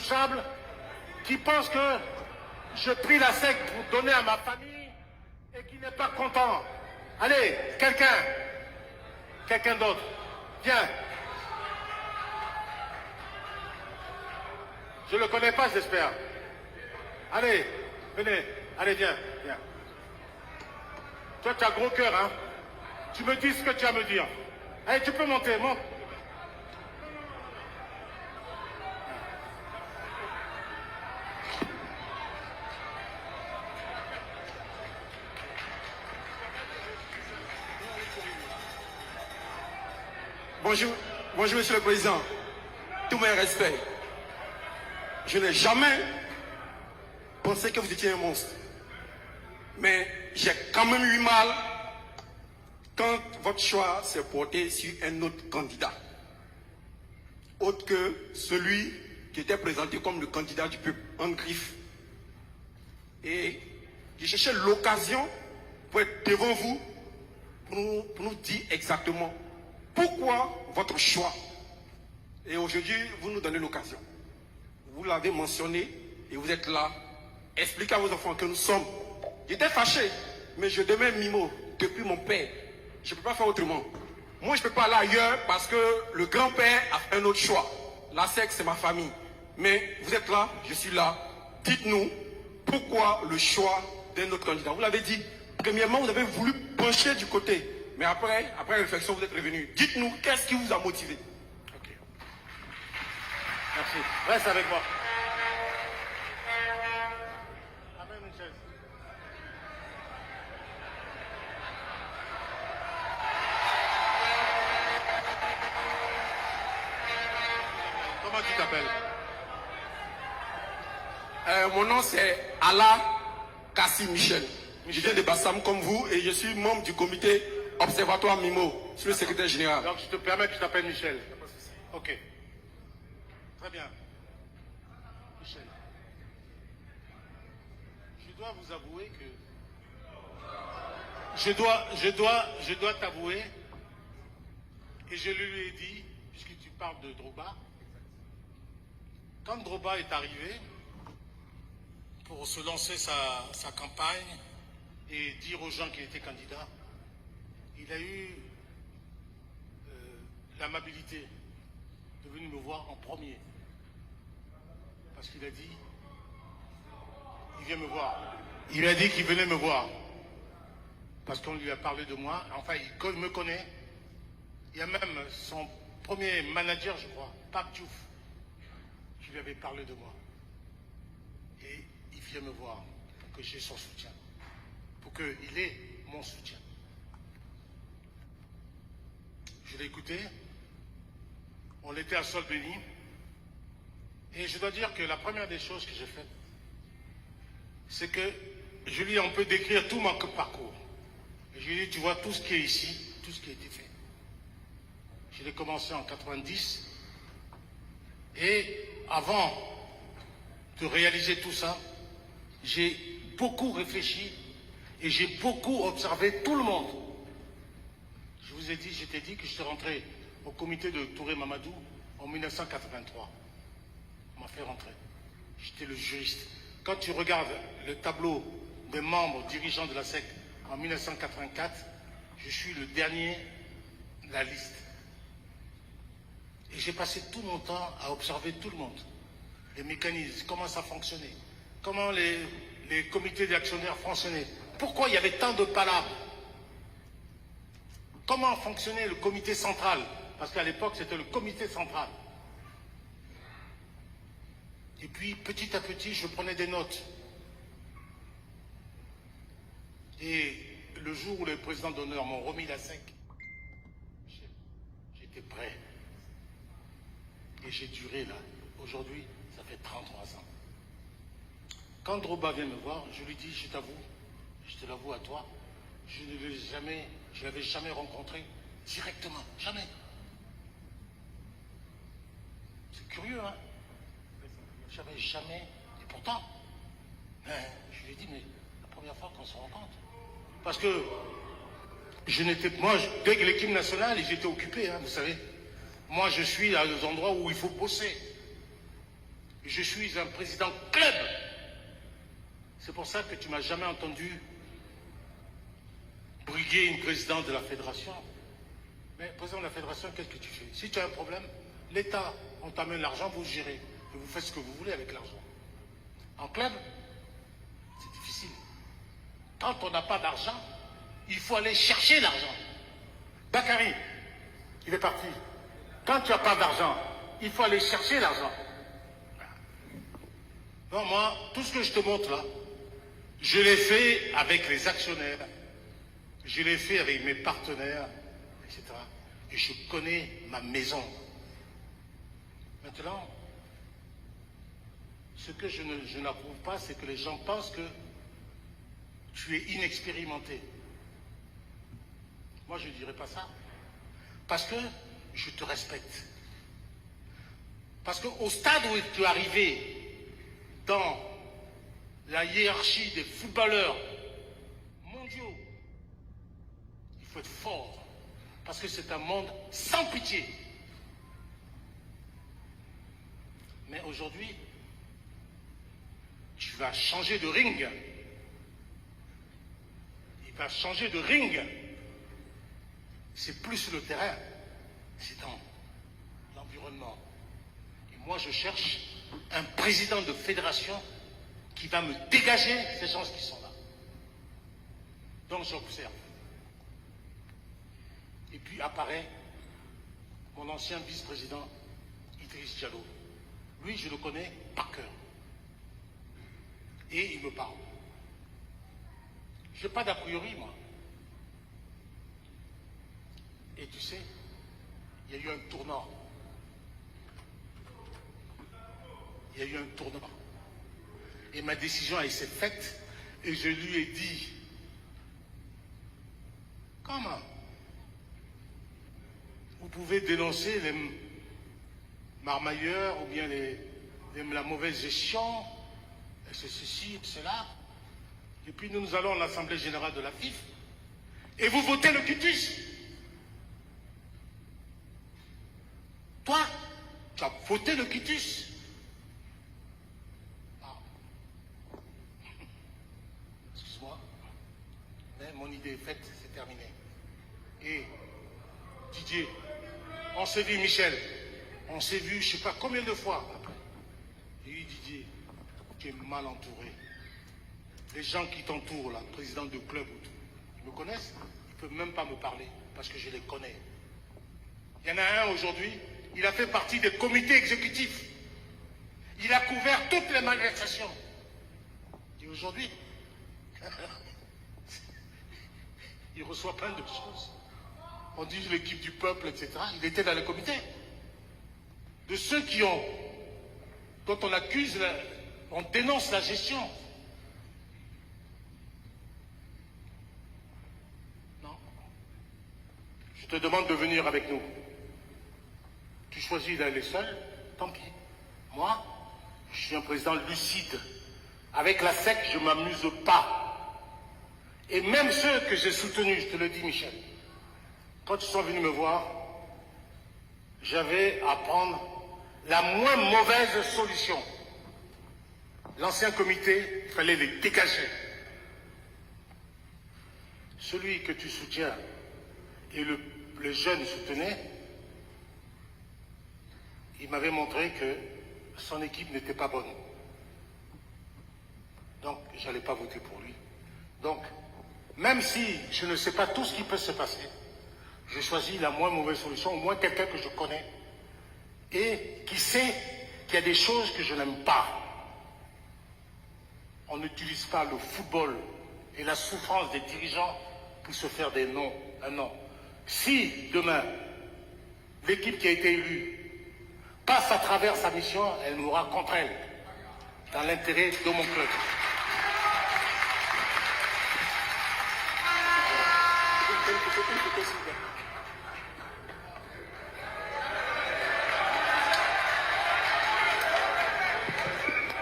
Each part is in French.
intouchable qui pense que je prie la SEC pour donner à ma famille et qui n'est pas content. Allez, quelqu'un d'autre, viens. Je ne le connais pas, j'espère. Allez, venez, allez, viens. Toi, tu as gros cœur, hein. Tu me dis ce que tu as à me dire. Allez, tu peux monter, monte. Bonjour Monsieur le Président. Tous mes respects. Je n'ai jamais pensé que vous étiez un monstre. Mais j'ai quand même eu mal quand votre choix s'est porté sur un autre candidat. Autre que celui qui était présenté comme le candidat du peuple, en griffe. Et j'ai cherché l'occasion pour être devant vous pour nous dire exactement pourquoi votre choix. Et aujourd'hui, vous nous donnez l'occasion. Vous l'avez mentionné et vous êtes là. Expliquez à vos enfants que nous sommes. J'étais fâché, mais je demeure Mimo depuis mon père. Je ne peux pas faire autrement. Moi, je ne peux pas aller ailleurs parce que le grand-père a fait un autre choix. La SEC, c'est ma famille. Mais vous êtes là, je suis là. Dites-nous pourquoi le choix d'un autre candidat. Vous l'avez dit. Premièrement, vous avez voulu pencher du côté. Mais après réflexion, vous êtes revenu. Dites-nous, qu'est-ce qui vous a motivé? Ok. Merci. Reste avec moi. Amène une chaise. Comment tu t'appelles? Mon nom c'est Ala Kassi Michel. Je viens de Bassam comme vous et je suis membre du comité Observatoire Mimo. Je suis le secrétaire général. Donc je te permets que je t'appelle Michel. Ok. Très bien. Michel. Je dois vous avouer que... Je dois t'avouer, et je lui ai dit, puisque tu parles de Drogba, quand Drogba est arrivé pour se lancer sa campagne et dire aux gens qu'il était candidat, il a eu l'amabilité de venir me voir en premier. Parce qu'il a dit, il vient me voir. Il a dit qu'il venait me voir. Parce qu'on lui a parlé de moi. Enfin, il me connaît. Il y a même son premier manager, je crois, Pape Diouf, qui lui avait parlé de moi. Et il vient me voir pour que j'ai son soutien. Pour qu'il ait mon soutien. Je l'ai écouté. On était à Sol-Béni. Et je dois dire que la première des choses que j'ai faites, c'est que je lui ai un peu décrire tout mon parcours. Et je lui ai dit, tu vois tout ce qui est ici, tout ce qui a été fait. Je l'ai commencé en 90. Et avant de réaliser tout ça, j'ai beaucoup réfléchi et j'ai beaucoup observé tout le monde. Je t'ai dit que je suis rentré au comité de Touré Mamadou en 1983. On m'a fait rentrer. J'étais le juriste. Quand tu regardes le tableau des membres dirigeants de la SEC en 1984, je suis le dernier de la liste. Et j'ai passé tout mon temps à observer tout le monde. Les mécanismes, comment ça fonctionnait, comment les comités d'actionnaires fonctionnaient, pourquoi il y avait tant de palabres. Comment fonctionnait le comité central? Parce qu'à l'époque, c'était le comité central. Et puis, petit à petit, je prenais des notes. Et le jour où les présidents d'honneur m'ont remis la SEC, j'étais prêt. Et j'ai duré là. Aujourd'hui, ça fait 33 ans. Quand Drogba vient me voir, je lui dis, je te l'avoue à toi, je ne l'avais jamais rencontré directement, jamais. C'est curieux, hein? Je n'avais jamais, et pourtant, je lui ai dit, mais la première fois qu'on se rencontre. Parce que dès que l'équipe nationale, j'étais occupé, hein, vous savez. Moi, je suis à des endroits où il faut bosser. Je suis un président club. C'est pour ça que tu m'as jamais entendu briguer une présidente de la fédération. Mais président de la fédération, qu'est-ce que tu fais? Si tu as un problème, l'État, on t'amène l'argent, vous gérez. Et vous faites ce que vous voulez avec l'argent. En club, c'est difficile. Quand on n'a pas d'argent, il faut aller chercher l'argent. Bakary, il est parti. Quand tu n'as pas d'argent, il faut aller chercher l'argent. Non, moi, tout ce que je te montre là, je l'ai fait avec les actionnaires, je l'ai fait avec mes partenaires, etc. Et je connais ma maison. Maintenant, ce que je n'approuve pas, c'est que les gens pensent que tu es inexpérimenté. Moi, je ne dirais pas ça. Parce que je te respecte. Parce qu'au stade où tu es arrivé dans la hiérarchie des footballeurs mondiaux, il faut être fort. Parce que c'est un monde sans pitié. Mais aujourd'hui, tu vas changer de ring. Il va changer de ring. C'est plus sur le terrain, c'est dans l'environnement. Et moi, je cherche un président de fédération qui va me dégager ces gens qui sont là. Donc j'observe. Et puis apparaît mon ancien vice-président Idriss Diallo. Lui, je le connais par cœur. Et il me parle. Je n'ai pas d'a priori, moi. Et tu sais, il y a eu un tournant. Il y a eu un tournant. Et ma décision a été faite et je lui ai dit, comment vous pouvez dénoncer les marmailleurs ou bien la mauvaise gestion, et ceci, cela, et puis nous allons à l'Assemblée Générale de la FIF et vous votez le quitus. Toi, tu as voté le quitus. Ah. Excuse-moi, mais mon idée est faite, c'est terminé. Et Didier, on s'est vu, Michel, on s'est vu, je ne sais pas combien de fois après. J'ai dit, Didier, tu es mal entouré. Les gens qui t'entourent, là, président de club, ils me connaissent, ils ne peuvent même pas me parler parce que je les connais. Il y en a un aujourd'hui. Il a fait partie des comités exécutifs. Il a couvert toutes les malversations. Et aujourd'hui, il reçoit plein de choses. On dit l'équipe du peuple, etc. Il était dans le comité. De ceux dont on accuse, on dénonce la gestion. Non. Je te demande de venir avec nous. Tu choisis d'aller seul, tant pis. Moi, je suis un président lucide. Avec la SEC, je ne m'amuse pas. Et même ceux que j'ai soutenus, je te le dis, Michel, quand ils sont venus me voir, j'avais à prendre la moins mauvaise solution. L'ancien comité, il fallait les dégager. Celui que tu soutiens et le jeune soutenait, il m'avait montré que son équipe n'était pas bonne. Donc, je n'allais pas voter pour lui. Donc, même si je ne sais pas tout ce qui peut se passer, je choisis la moins mauvaise solution, au moins quelqu'un que je connais et qui sait qu'il y a des choses que je n'aime pas. On n'utilise pas le football et la souffrance des dirigeants pour se faire des noms, un nom. Si, demain, l'équipe qui a été élue passe à travers sa mission, elle m'aura contre elle, dans l'intérêt de mon club.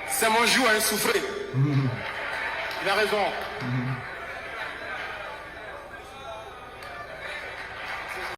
C'est mon jour à souffrir. Il a raison.